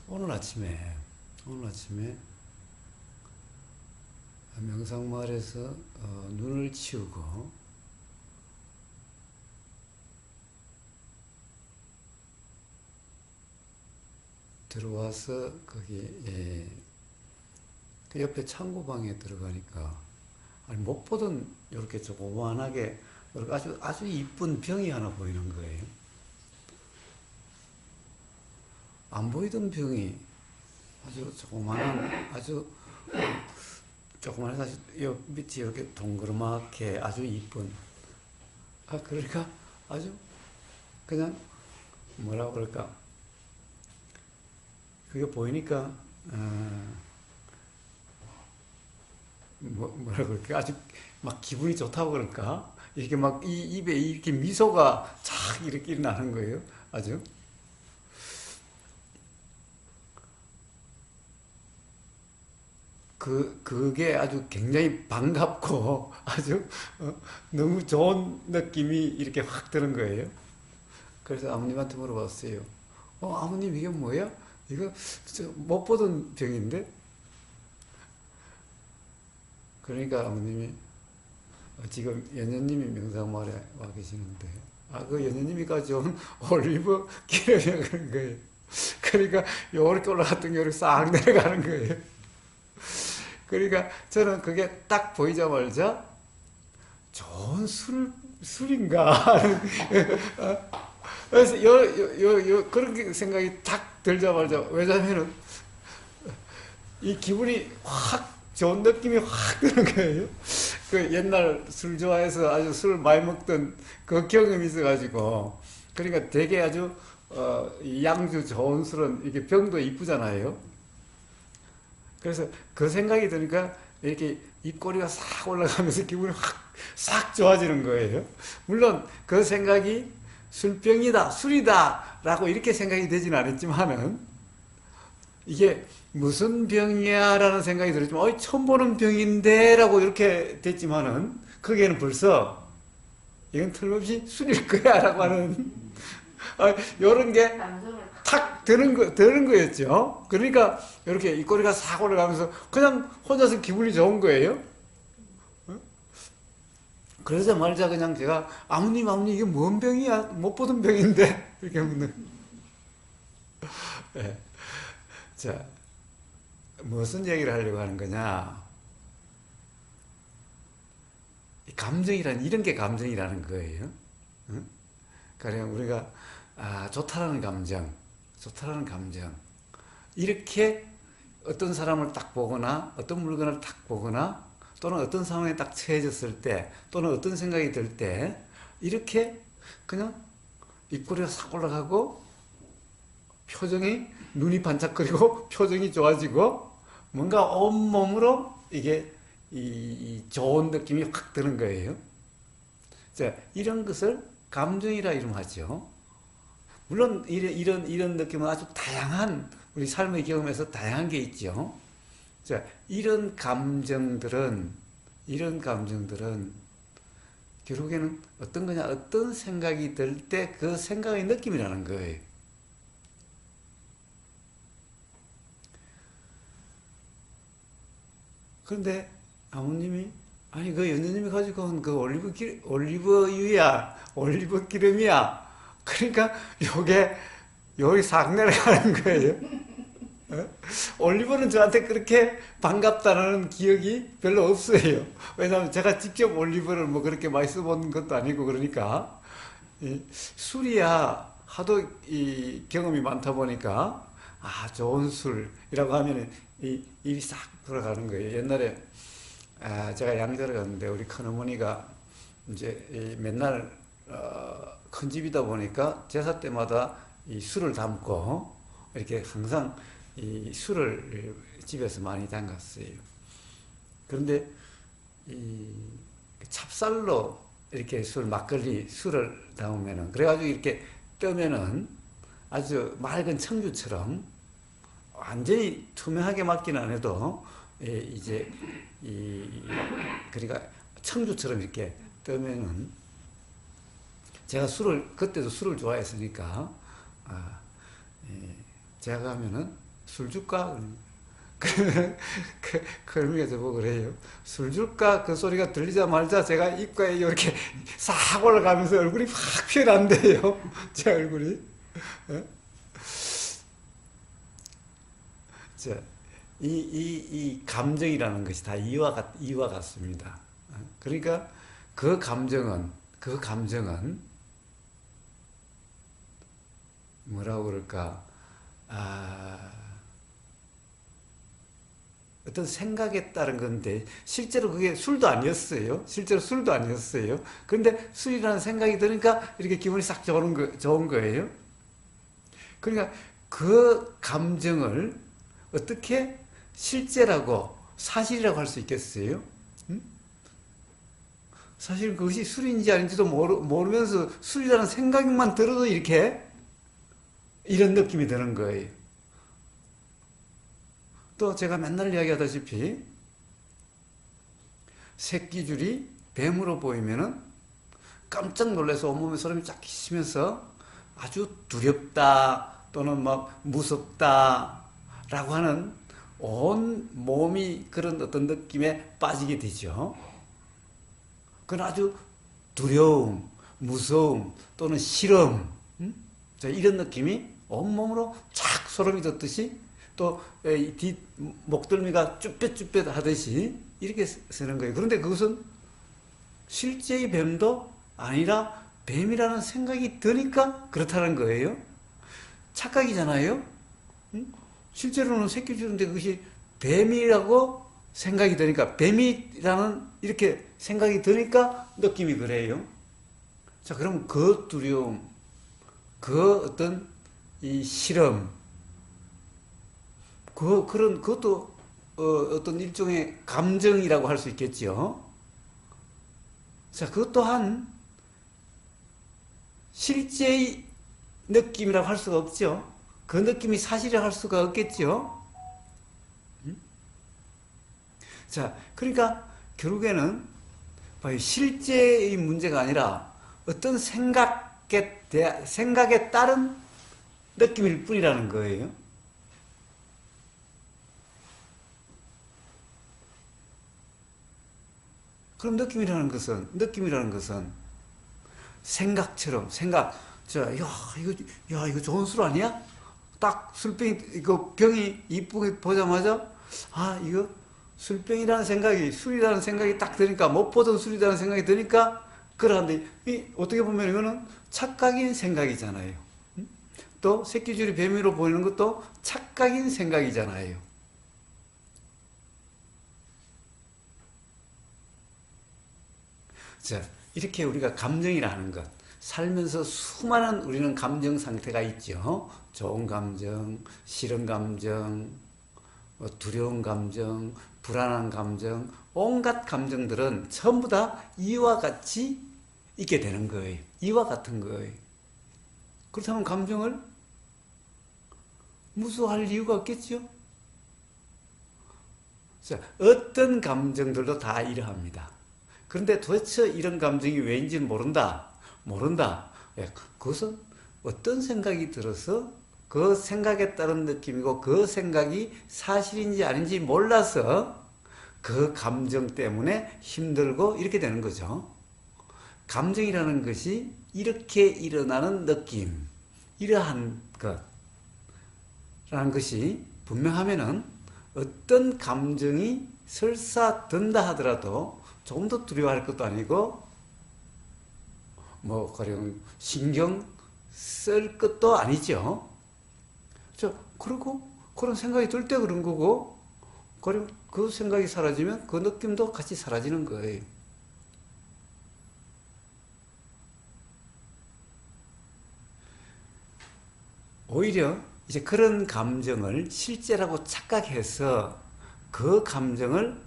오늘 아침에 명상마을에서 눈을 치우고 들어와서 거기 그 옆에 창고방에 들어가니까 아니 못 보던 이렇게 조그만하게 이렇게 아주 이쁜 병이 하나 보이는 거예요. 안 보이던 병이 아주 조그만한 사실 요 밑이 이렇게 동그랗게 아주 이쁜 그러니까 아주 그냥 뭐라 그럴까 그게 보이니까 뭐라 그럴까 아주 막 기분이 좋다고 그럴까 이렇게 막 이 입에 이렇게 미소가 착 이렇게 나는 거예요. 아주 그게 아주 굉장히 반갑고 아주 너무 좋은 느낌이 이렇게 확 드는 거예요. 그래서 아버님한테 물어봤어요. 아버님 이게 뭐야? 이거 못 보던 병인데? 그러니까 아버님이 지금 연녀님이 명상마을에 와 계시는데 그 연녀님이 가져온 올리브 기름이야 그런 거예요. 그러니까 요렇게 올라갔던 게 이렇게 싹 내려가는 거예요. 그러니까 저는 그게 딱 보이자마자 좋은 술인가 하는 그래서 그런 생각이 딱 들자마자 왜냐면은 이 기분이 확 좋은 느낌이 확 드는 거예요. 그 옛날 술 좋아해서 아주 술 많이 먹던 그 경험이 있어가지고 그러니까 되게 아주 이 양주 좋은 술은 이렇게 병도 이쁘잖아요. 그래서 그 생각이 드니까 이렇게 입꼬리가 싹 올라가면서 기분이 확 싹 좋아지는 거예요. 물론 그 생각이 술병이다, 술이다 라고 이렇게 생각이 되지는 않았지만은 이게 무슨 병이야 라는 생각이 들었지만 처음 보는 병인데 라고 이렇게 됐지만은 거기에는 벌써 이건 틀림없이 술일 거야 라고 하는 이런 게 탁 드는 거였죠. 그러니까 이렇게 입꼬리가 싹 올라가면서 그냥 혼자서 기분이 좋은 거예요. 그러자마자 그냥 제가 아버님 이게 뭔 병이야? 못 보던 병인데 이렇게 묻는. 네. 자, 무슨 얘기를 하려고 하는 거냐? 이런 게 감정이라는 거예요. 응? 그러니까 우리가 좋다라는 감정. 이렇게 어떤 사람을 딱 보거나 어떤 물건을 딱 보거나 또는 어떤 상황에 딱 처해졌을 때 또는 어떤 생각이 들 때 이렇게 그냥 입꼬리가 싹 올라가고 표정이 눈이 반짝거리고 표정이 좋아지고 뭔가 온몸으로 이게 이 좋은 느낌이 확 드는 거예요. 자, 이런 것을 감정이라 이름하죠. 물론 이런 느낌은 아주 다양한 우리 삶의 경험에서 다양한 게 있죠. 자, 이런 감정들은 결국에는 어떤 거냐, 어떤 생각이 들 때 그 생각의 느낌이라는 거예요. 그런데 아버님이 아니 그 연주님이 가지고 온 그 올리브유야, 올리브 기름이야. 그러니까 요게 여기 싹 내려가는 거예요. 올리브는 저한테 그렇게 반갑다는 기억이 별로 없어요. 왜냐하면 제가 직접 올리브를 뭐 그렇게 많이 써본 것도 아니고 그러니까 술이야 하도 이 경험이 많다 보니까 좋은 술이라고 하면 이 입이 싹 돌아가는 거예요. 옛날에 제가 양자를 갔는데 우리 큰어머니가 이제 맨날 큰 집이다 보니까 제사 때마다 이 술을 담고 이렇게 항상 이 술을 집에서 많이 담갔어요. 그런데 이 찹쌀로 이렇게 막걸리 술을 담으면은 그래가지고 이렇게 뜨면은 아주 맑은 청주처럼 완전히 투명하게 맞기는 안 해도 이제 그러니까 청주처럼 이렇게 뜨면은 제가 그때도 술을 좋아했으니까 제가 가면은 술 줄까? 그러면 그 할머니가 저보고 그래요. 술 줄까? 그 소리가 들리자마자 제가 입가에 이렇게 싹 올라가면서 얼굴이 확 피어난대요. 제 얼굴이. 어? 자, 이 감정이라는 것이 다 이와 같습니다. 그러니까 그 감정은 뭐라고 그럴까? 어떤 생각에 따른 건데, 실제로 그게 술도 아니었어요. 실제로 술도 아니었어요. 그런데 술이라는 생각이 드니까 이렇게 기분이 싹 좋은 거예요. 그러니까 그 감정을 어떻게 실제라고, 사실이라고 할 수 있겠어요? 응? 사실 그것이 술인지 아닌지도 모르면서 술이라는 생각만 들어도 이런 느낌이 드는 거예요. 또 제가 맨날 이야기하다시피 새끼줄이 뱀으로 보이면은 깜짝 놀라서 온몸에 소름이 쫙 끼치면서 아주 두렵다 또는 막 무섭다 라고 하는 온 몸이 그런 어떤 느낌에 빠지게 되죠. 그건 아주 두려움, 무서움 또는 싫음, 이런 느낌이 온몸으로 착 소름이 돋듯이 또 뒷 목덜미가 쭈뼛쭈뼛 하듯이 이렇게 쓰는 거예요. 그런데 그것은 실제의 뱀도 아니라 뱀이라는 생각이 드니까 그렇다는 거예요. 착각이잖아요. 실제로는 새끼 주는데 그것이 뱀이라고 생각이 드니까, 뱀이라는 이렇게 생각이 드니까 느낌이 그래요. 자, 그럼 그 두려움, 그 어떤 이 실험, 그것도 어떤 일종의 감정이라고 할 수 있겠죠. 자, 그것 또한 실제의 느낌이라고 할 수가 없죠. 그 느낌이 사실이라고 할 수가 없겠죠. 자, 그러니까 결국에는 실제의 문제가 아니라 어떤 생각에 따른 느낌일 뿐이라는 거예요. 그럼 느낌이라는 것은 생각처럼, 이거 좋은 술 아니야? 딱 이거 병이 이쁘게 보자마자, 이거 술이라는 생각이 딱 드니까, 못 보던 술이라는 생각이 드니까, 그러는데, 어떻게 보면 이거는 착각인 생각이잖아요. 또, 새끼줄이 뱀으로 보이는 것도 착각인 생각이잖아요. 자, 이렇게 우리가 감정이라는 것, 살면서 수많은 우리는 감정 상태가 있죠. 좋은 감정, 싫은 감정, 두려운 감정, 불안한 감정, 온갖 감정들은 전부 다 이와 같이 있게 되는 거예요. 이와 같은 거예요. 그렇다면 감정을 무서워할 이유가 없겠죠? 자, 어떤 감정들도 다 이러합니다. 그런데 도대체 이런 감정이 왜인지는 모른다. 그것은 어떤 생각이 들어서 그 생각에 따른 느낌이고 그 생각이 사실인지 아닌지 몰라서 그 감정 때문에 힘들고 이렇게 되는 거죠. 감정이라는 것이 이렇게 일어나는 느낌, 이러한 것라는 것이 분명하면은 어떤 감정이 설사 든다 하더라도 조금 더 두려워할 것도 아니고 가령 신경 쓸 것도 아니죠. 그리고 그런 생각이 들 때 그런 거고, 가령 그 생각이 사라지면 그 느낌도 같이 사라지는 거예요. 오히려 이제 그런 감정을 실제라고 착각해서 그 감정을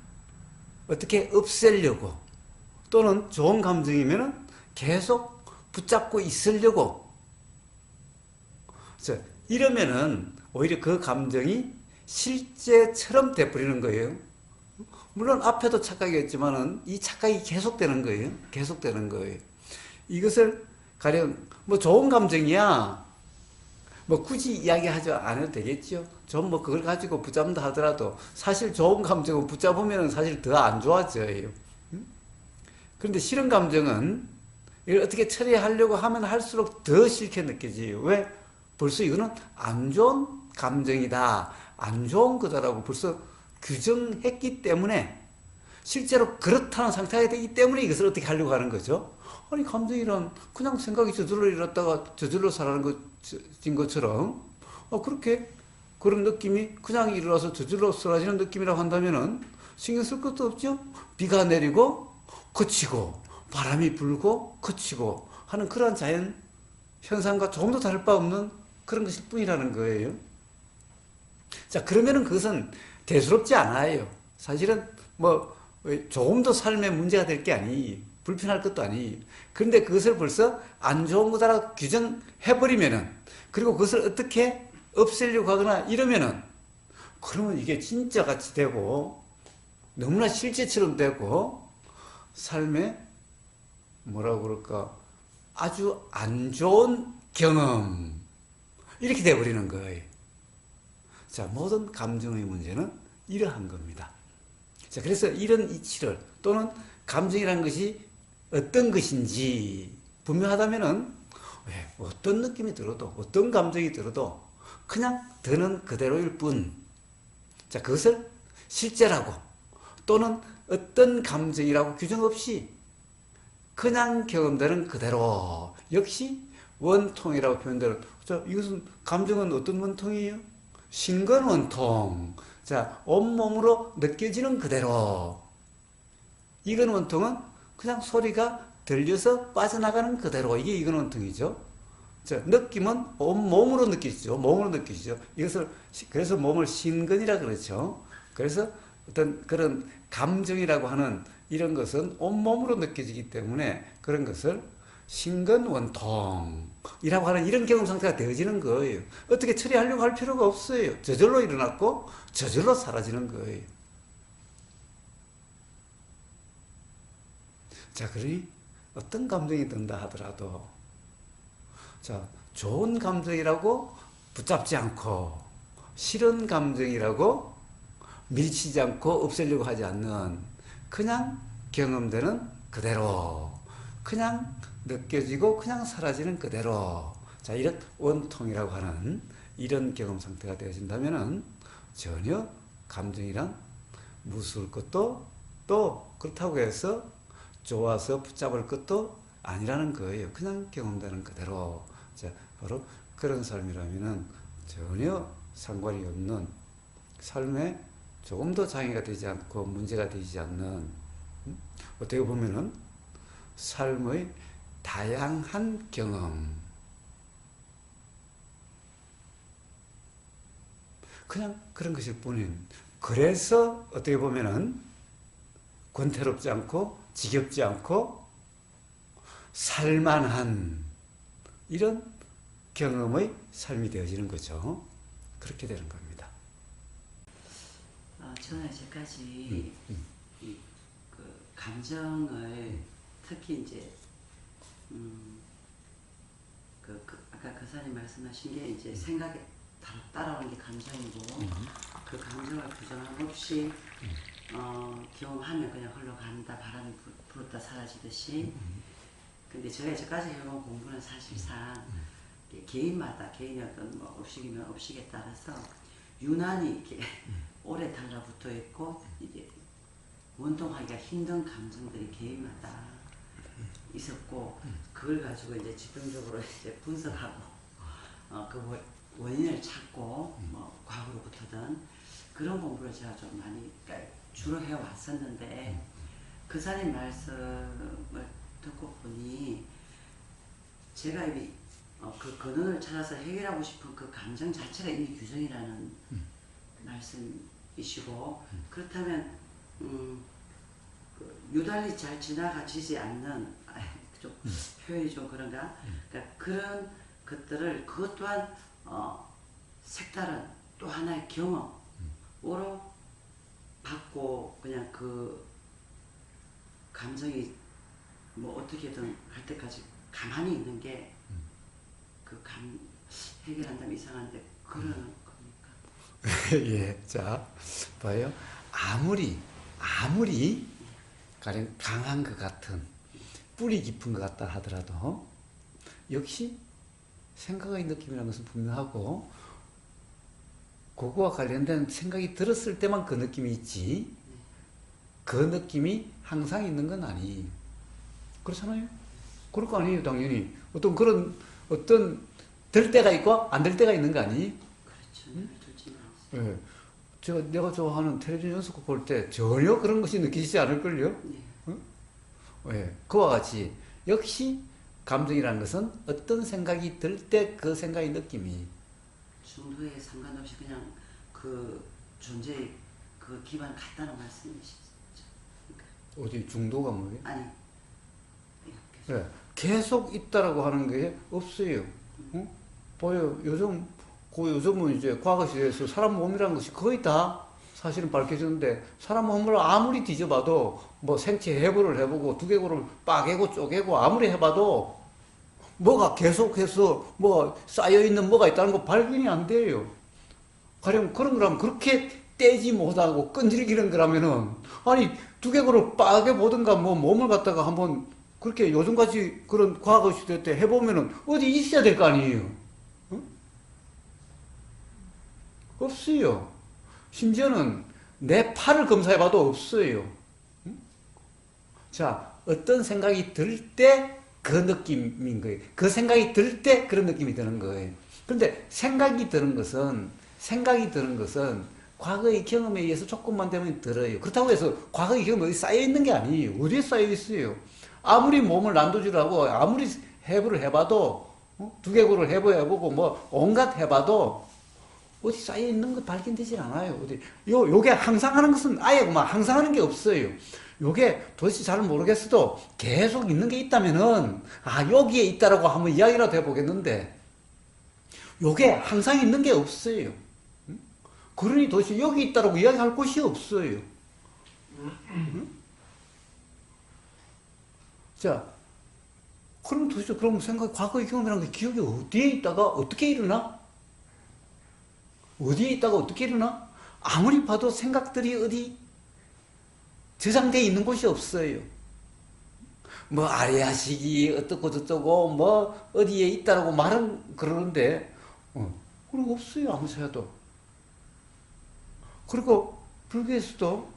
어떻게 없애려고, 또는 좋은 감정이면 계속 붙잡고 있으려고, 이러면은 오히려 그 감정이 실제처럼 돼버리는 거예요. 물론 앞에도 착각이었지만은 이 착각이 계속되는 거예요. 이것을 가령 좋은 감정이야, 뭐 굳이 이야기하지 않아도 되겠죠. 좀 뭐 그걸 가지고 붙잡는다 하더라도 사실 좋은 감정은 붙잡으면 사실 더 안 좋아져요. 그런데 싫은 감정은 이걸 어떻게 처리하려고 하면 할수록 더 싫게 느껴져요. 왜? 벌써 이거는 안 좋은 감정이다. 안 좋은 거다라고 벌써 규정했기 때문에 실제로 그렇다는 상태가 되기 때문에 이것을 어떻게 하려고 하는 거죠. 아니 감정이란 그냥 생각이 저절로 일어났다가 저절로 사라진 것처럼 그렇게 그런 느낌이 그냥 일어나서 저절로 사라지는 느낌이라고 한다면은 신경 쓸 것도 없죠. 비가 내리고 그치고 바람이 불고 그치고 하는 그러한 자연 현상과 조금도 다를 바 없는 그런 것일 뿐이라는 거예요. 자, 그러면은 그것은 대수롭지 않아요. 사실은 뭐 조금도 삶에 문제가 될 게 아니에요. 불편할 것도 아니에요. 그런데 그것을 벌써 안 좋은 거다라고 규정해버리면은, 그리고 그것을 어떻게 없애려고 하거나 이러면은, 그러면 이게 진짜 같이 되고 너무나 실제처럼 되고 삶에 뭐라고 그럴까 아주 안 좋은 경험 이렇게 돼버리는 거예요. 자, 모든 감정의 문제는 이러한 겁니다. 자, 그래서 이런 이치를 또는 감정이라는 것이 어떤 것인지 분명하다면은 어떤 느낌이 들어도 어떤 감정이 들어도 그냥 드는 그대로일 뿐. 자, 그것을 실제라고 또는 어떤 감정이라고 규정 없이 그냥 경험되는 그대로 역시 원통이라고 표현되는. 자, 이것은 감정은 어떤 원통이에요? 신근원통. 자, 온몸으로 느껴지는 그대로. 이건 원통은 그냥 소리가 들려서 빠져나가는 그대로. 이게 이건 원통이죠. 자, 느낌은 온몸으로 느끼시죠. 몸으로 느끼시죠. 이것을, 그래서 몸을 신근이라 그러죠. 그래서 어떤 그런 감정이라고 하는 이런 것은 온몸으로 느껴지기 때문에 그런 것을 신근원통이라고 하는 이런 경험 상태가 되어지는 거예요. 어떻게 처리하려고 할 필요가 없어요. 저절로 일어났고 저절로 사라지는 거예요. 자, 그러니 어떤 감정이 든다 하더라도 자, 좋은 감정이라고 붙잡지 않고 싫은 감정이라고 밀치지 않고 없애려고 하지 않는 그냥 경험되는 그대로 그냥 느껴지고 그냥 사라지는 그대로 자, 이런 원통이라고 하는 이런 경험 상태가 되어진다면은 전혀 감정이란 무서울 것도 또 그렇다고 해서 좋아서 붙잡을 것도 아니라는 거예요. 그냥 경험되는 그대로. 자, 바로 그런 삶이라면은 전혀 상관이 없는 삶에 조금도 장애가 되지 않고 문제가 되지 않는 어떻게 보면은 삶의 다양한 경험 그냥 그런 것일 뿐인 그래서 어떻게 보면은 권태롭지 않고 지겹지 않고 살만한 이런 경험의 삶이 되어지는 거죠. 그렇게 되는 겁니다. 저는 이제까지 그 감정을 특히 이제 아까 그 사람이 말씀하신 게 이제 생각에 따라오는 게 감정이고 그 감정을 부정함 없이 경험하면 그냥 흘러간다. 바람이 불었다 사라지듯이. 근데 제가 이제까지 해온 공부는 사실상 개인마다 개인의 어떤 뭐 업식이면 업식에 따라서 유난히 이렇게 오래 달라붙어 있고 이게 원통하기가 힘든 감정들이 개인마다 있었고 그걸 가지고 이제 집중적으로 이제 분석하고 그 원인을 찾고 뭐 과거로부터든 그런 공부를 제가 좀 많이 주로 해왔었는데 그 사님 말씀을 듣고 보니 제가 이 그 근원을 찾아서 해결하고 싶은 그 감정 자체가 이미 규정이라는 말씀이시고 그렇다면 유달리 잘 지나가지지 않는 좀 표현이 좀 그런가? 그러니까 그런 것들을 그것 또한 색다른 또 하나의 경험으로 받고 그냥 그 감정이 뭐 어떻게든 할 때까지 가만히 있는 게 그 해결한다면 이상한데 그러는 겁니까? 예, 자, 봐요. 아무리 가령 강한 것 같은 뿌리 깊은 것 같다 하더라도 역시 생각의 느낌이라는 것은 분명하고 그거와 관련된 생각이 들었을 때만 그 느낌이 있지 그 느낌이 항상 있는 건 아니에요. 그렇잖아요? 그럴 거 아니에요, 당연히. 어떤 될 때가 있고 안 될 때가 있는 거 아니에요? 그렇죠. 늘 좋지는 않습니다. 예. 내가 좋아하는 텔레비전 연속극 볼 때 전혀 그런 것이 느끼시지 않을걸요? 네. 응? 예. 그와 같이 역시 감정이라는 것은 어떤 생각이 들 때 그 생각의 느낌이 중도에 상관없이 그냥 그 존재의 그 기반을 갖다는 말씀이시죠. 그러니까 어디 중도가 뭐예요? 아니 이렇게 예. 계속 있다라고 하는 게 없어요. 응? 봐요. 요즘은 이제 과거시대에서 사람 몸이라는 것이 거의 다 사실은 밝혀졌는데 사람 몸을 아무리 뒤져봐도 뭐 생체 해부를 해보고 두개골을 빠개고 쪼개고 아무리 해봐도 뭐가 계속해서 뭐 쌓여있는 뭐가 있다는 거 발견이 안 돼요. 가령 그런 거라면 그렇게 떼지 못하고 끈질기는 거라면은 아니 두개골을 빠개 보든가 뭐 몸을 갖다가 한번 그렇게 요즘같이 그런 과거 시대 때 해보면은 어디 있어야 될 거 아니에요. 응? 없어요. 심지어는 내 팔을 검사해봐도 없어요. 응? 자, 어떤 생각이 들 때 그 느낌인 거예요. 그 생각이 들 때 그런 느낌이 드는 거예요. 그런데 생각이 드는 것은 과거의 경험에 의해서 조금만 되면 들어요. 그렇다고 해서 과거의 경험이 어디 쌓여 있는 게 아니에요. 어디에 쌓여 있어요? 아무리 몸을 난도질하고 아무리 해부를 해봐도 두개골을 해부해보고 뭐 온갖 해봐도 어디 쌓여 있는 거 발견되질 않아요. 어디 요게 항상 하는 것은 아예 항상 하는 게 없어요. 요게 도대체 잘 모르겠어도 계속 있는 게 있다면은 여기에 있다라고 한번 이야기라도 해보겠는데 요게 항상 있는 게 없어요. 그러니 도대체 여기 있다라고 이야기할 곳이 없어요. 자, 그럼 도대체 과거의 경험이라는 게 기억이 어디에 있다가 어떻게 일어나? 어디에 있다가 어떻게 일어나? 아무리 봐도 생각들이 어디 저장되어 있는 곳이 없어요. 뭐 아래아식이 어떻고 저쩌고 뭐 어디에 있다라고 말은 그러는데 그런 거 없어요. 아무 생각도. 그리고 불교에서도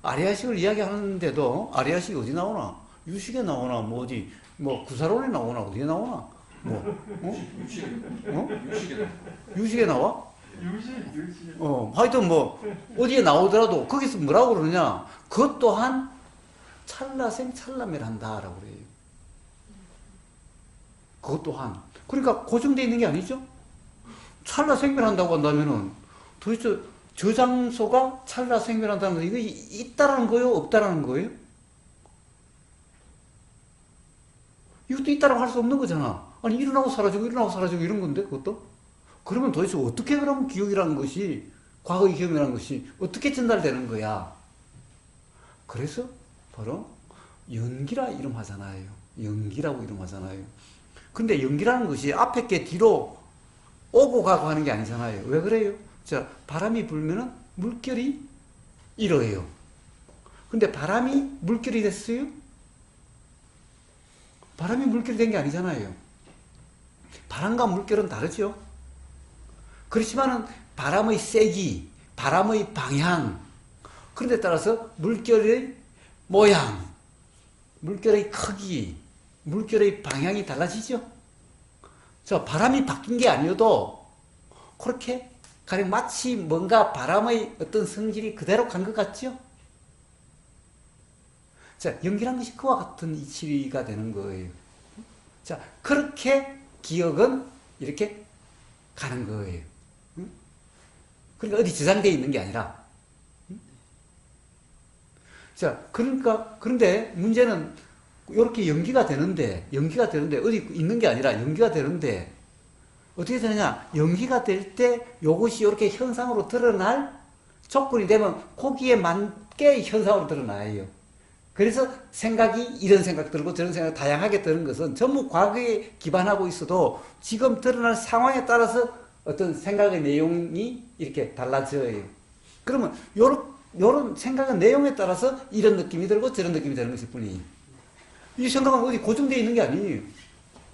아래아식을 이야기하는데도 아래아식이 어디 나오나? 유식에 나오나? 뭐 어디 뭐 구사론에 나오나? 어디에 나오나? 유식에 나와? 하여튼 뭐 어디에 나오더라도 거기서 뭐라고 그러느냐? 그것 또한 찰나생 찰나멸한다라고 그래요. 그것 또한 그러니까 고정되어 있는 게 아니죠. 찰나생멸한다고 한다면은 도대체 저 장소가 찰나생멸한다는 거 이거 있다라는 거예요? 없다라는 거예요? 이것도 있다라고 할 수 없는 거잖아. 아니 일어나고 사라지고 이런 건데 그것도? 그러면 도대체 어떻게 그럼 기억이라는 것이 과거의 경험이라는 것이 어떻게 전달되는 거야? 그래서 바로 연기라 이름하잖아요. 연기라고 이름하잖아요. 근데 연기라는 것이 앞에 게 뒤로 오고 가고 하는 게 아니잖아요. 왜 그래요? 자, 바람이 불면은 물결이 일어요. 근데 바람이 물결이 됐어요? 바람이 물결이 된 게 아니잖아요. 바람과 물결은 다르죠? 그렇지만은 바람의 세기, 바람의 방향, 그런 데 따라서 물결의 모양, 물결의 크기, 물결의 방향이 달라지죠? 자, 바람이 바뀐 게 아니어도 그렇게 가령 마치 뭔가 바람의 어떤 성질이 그대로 간 것 같죠? 자, 연기란 것이 그와 같은 이치가 되는 거예요. 자, 그렇게 기억은 이렇게 가는 거예요. 그러니까 어디 저장되어 있는 게 아니라. 자, 그런데 문제는 이렇게 연기가 되는데, 어디 있는 게 아니라 연기가 되는데, 어떻게 되느냐? 연기가 될 때 이것이 이렇게 현상으로 드러날 조건이 되면 거기에 맞게 현상으로 드러나요. 그래서 생각이 이런 생각 들고 저런 생각 다양하게 드는 것은 전부 과거에 기반하고 있어도 지금 드러날 상황에 따라서 어떤 생각의 내용이 이렇게 달라져요. 그러면 요런 생각의 내용에 따라서 이런 느낌이 들고 저런 느낌이 드는 것일 뿐이에요. 이 생각은 어디 고정되어 있는 게 아니에요.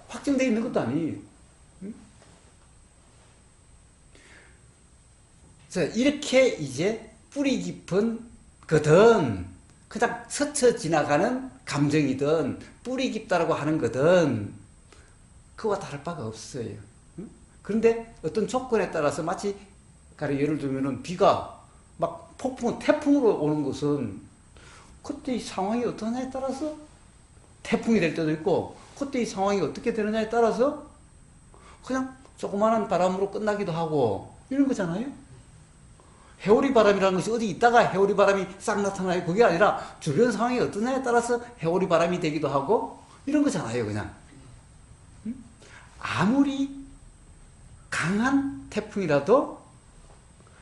확정되어 있는 것도 아니에요. 자, 이렇게 이제 뿌리 깊은 거든, 그냥 스쳐 지나가는 감정이든, 뿌리 깊다라고 하는 거든, 그와 다를 바가 없어요. 그런데 어떤 조건에 따라서 마치, 예를 들면은 비가 막 태풍으로 오는 것은 그때 이 상황이 어떠냐에 따라서 태풍이 될 때도 있고, 그때 이 상황이 어떻게 되느냐에 따라서 그냥 조그마한 바람으로 끝나기도 하고, 이런 거잖아요. 해오리 바람이라는 것이 어디 있다가 해오리 바람이 싹 나타나요. 그게 아니라 주변 상황이 어떠냐에 따라서 해오리 바람이 되기도 하고 이런 거잖아요. 그냥 아무리 강한 태풍이라도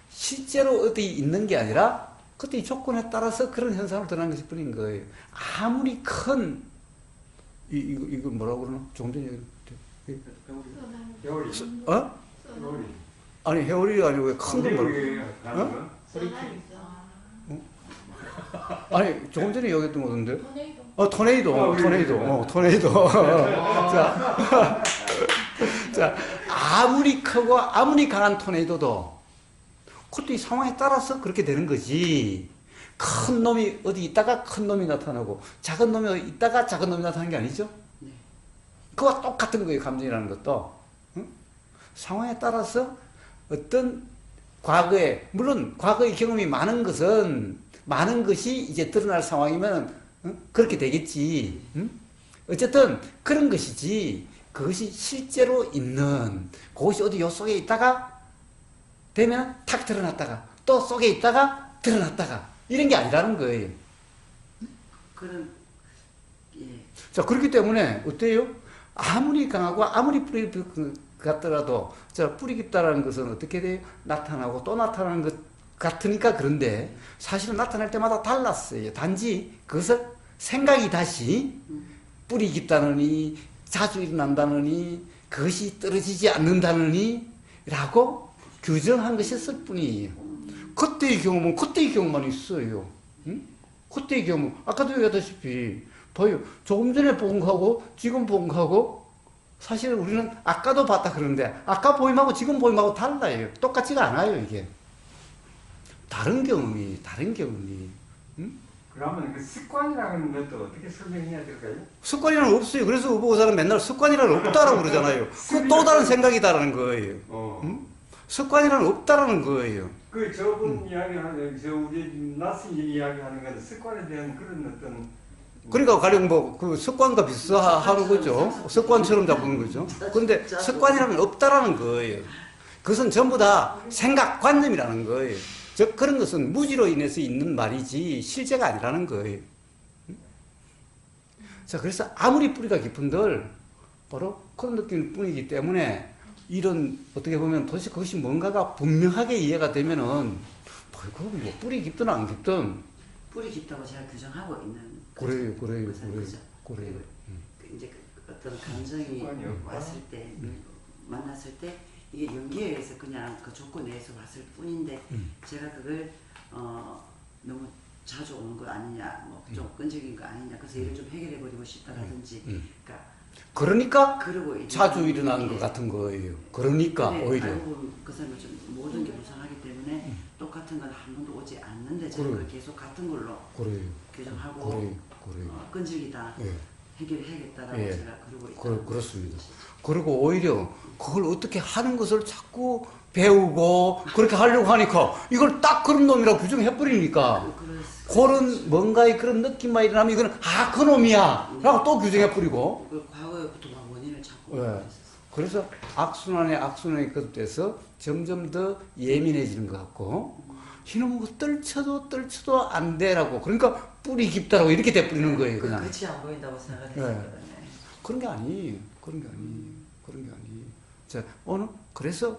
실제로 어디 있는 게 아니라 그때 이 조건에 따라서 그런 현상으로 드러나는 것일 뿐인 거예요. 아무리 큰 이거 뭐라고 그러나? 조금 전에 해오리. 어? 해오리. 아니 해오리가 아니고 왜 큰 거 뭐라고? 아니 조금 전에 얘기했던 거던데? 토네이도. 토네이도. 자, 아무리 크고 아무리 강한 토네이도도 그것도 이 상황에 따라서 그렇게 되는 거지. 큰 놈이 어디 있다가 큰 놈이 나타나고 작은 놈이 어디 있다가 작은 놈이 나타나는 게 아니죠? 네. 그와 똑같은 거예요. 감정이라는 것도. 응? 상황에 따라서 어떤 과거에, 물론 과거의 경험이 많은 것이 이제 드러날 상황이면 그렇게 되겠지. 어쨌든 그런 것이지, 그것이 실제로 있는, 그것이 어디 요 속에 있다가 되면 탁 드러났다가 또 속에 있다가 드러났다가 이런 게 아니라는 거예요. 그런, 예. 자, 그렇기 때문에 어때요? 아무리 강하고 아무리 뿌리 같더라도 뿌리 깊다라는 것은 어떻게 돼요? 나타나고 또 나타나는 것 같으니까. 그런데 사실은 나타날 때마다 달랐어요. 단지 그것을 생각이 다시 뿌리 깊다느니 자주 일어난다느니 그것이 떨어지지 않는다느니 라고 규정한 것이었을 뿐이에요. 그때의 경험은 그때의 경험만 있어요. 응? 그때의 경험, 아까도 얘기했다시피 봐요. 조금 전에 본 거하고 지금 본 거하고 사실 우리는 아까도 봤다 그러는데 아까 보임하고 지금 보임하고 달라요. 똑같지가 않아요. 이게 다른 경험이. 응? 그러면 그 습관이라는 것도 어떻게 설명해야 될까요? 습관이란 없어요. 그래서 의보고사는 맨날 습관이란 없다라고 그러잖아요. 그 또 다른 생각이다라는 거예요. 응? 습관이란 없다라는 거예요. 그 저분 이야기하는 우리 나스 이야기하는 건 습관에 대한 그런 어떤 그러니까 가령 그 습관과 비슷하는 거죠. 습관처럼 잡는 거죠. 그런데 습관이라는 없다라는 거예요. 그것은 전부 다 생각관념이라는 거예요. 즉 그런 것은 무지로 인해서 있는 말이지 실제가 아니라는 거예요. 자, 그래서 아무리 뿌리가 깊은들 바로 그런 느낌일 뿐이기 때문에 이런 어떻게 보면 도대체 그것이 뭔가가 분명하게 이해가 되면은 뭐 뿌리 깊든 안 깊든 뿌리 깊다고 제가 규정하고 있는 그래요. 그죠? 이제 어떤 감정이 왔을 때 만났을 때 이게 연기에 의해서 그냥 그 조건 내에서 왔을 뿐인데 제가 그걸 너무 자주 오는 거 아니냐, 뭐 좀 끈질긴 거 아니냐, 그래서 이를 좀 해결해 버리고 싶다라든지, 그러니까 그러고 자주 일어나는 것 같은 거예요. 그러니까 오히려 그 사람은 좀 모든 게 무상하기 때문에 똑같은 건 한 번도 오지 않는데 저는 그걸 계속 같은 걸로 규정하고 끈질기다, 예. 해결해야겠다라고 예. 제가 그러고 있다. 그렇습니다. 그리고 오히려 그걸 어떻게 하는 것을 자꾸 배우고 그렇게 하려고 하니까 이걸 딱 그런 놈이라고 규정해버리니까 그런 뭔가의 그런 느낌만 일어나면 이거는 그 놈이야 라고 또 규정해버리고 그 과거부터 막 원인을 찾고 예. 그래서 악순환에 끝돼서 점점 더 예민해지는 것 같고 이놈은 뭐 떨쳐도 안 돼라고 그러니까 뿌리 깊다라고 이렇게 돼버리는 거예요. 그냥 끝이 안 보인다고 생각했었거든요. 그런 게 아니에요. 자, 그래서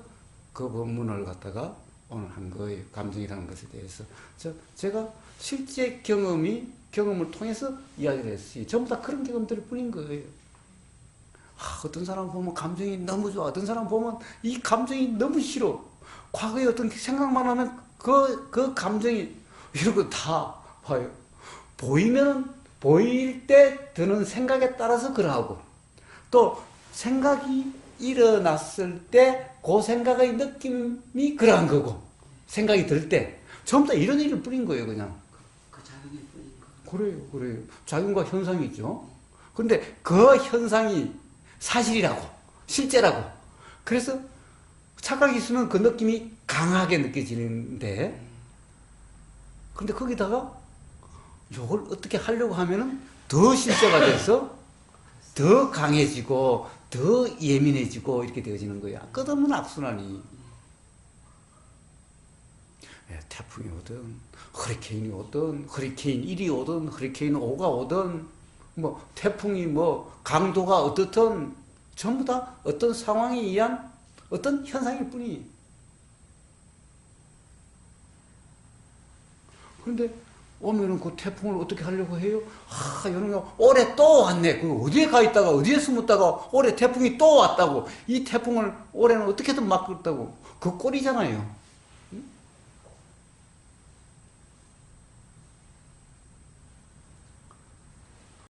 그 본문을 오늘 한 거예요. 감정이라는 것에 대해서. 제가 실제 경험을 통해서 이야기를 했어요. 전부 다 그런 경험들 뿐인 거예요. 어떤 사람 보면 감정이 너무 좋아. 어떤 사람 보면 이 감정이 너무 싫어. 과거에 어떤 생각만 하면 그 감정이 이런 거 다 봐요. 보일 때 드는 생각에 따라서 그러하고 또 생각이 일어났을 때 그 생각의 느낌이 그러한 거고 생각이 들 때 전부 다 이런 일을 뿌린 거예요. 그냥. 그 작용일 뿐인 거. 그래요. 작용과 현상이죠. 그런데 그 현상이 사실이라고, 실제라고. 그래서 착각이 있으면 그 느낌이 강하게 느껴지는데, 근데 거기다가 이걸 어떻게 하려고 하면은 더 실제가 돼서 더 강해지고, 더 예민해지고 이렇게 되어지는 거야. 끝없는 악순환이. 태풍이 오든, 허리케인이 오든, 허리케인 1이 오든, 허리케인 5가 오든, 태풍이 강도가 어떻든, 전부 다 어떤 상황에 의한 어떤 현상일 뿐이에요. 그런데 오면은 그 태풍을 어떻게 하려고 해요? 이런 올해 또 왔네. 그 어디에 가 있다가 어디에 숨었다가 올해 태풍이 또 왔다고. 이 태풍을 올해는 어떻게든 막겠다고. 그 꼴이잖아요.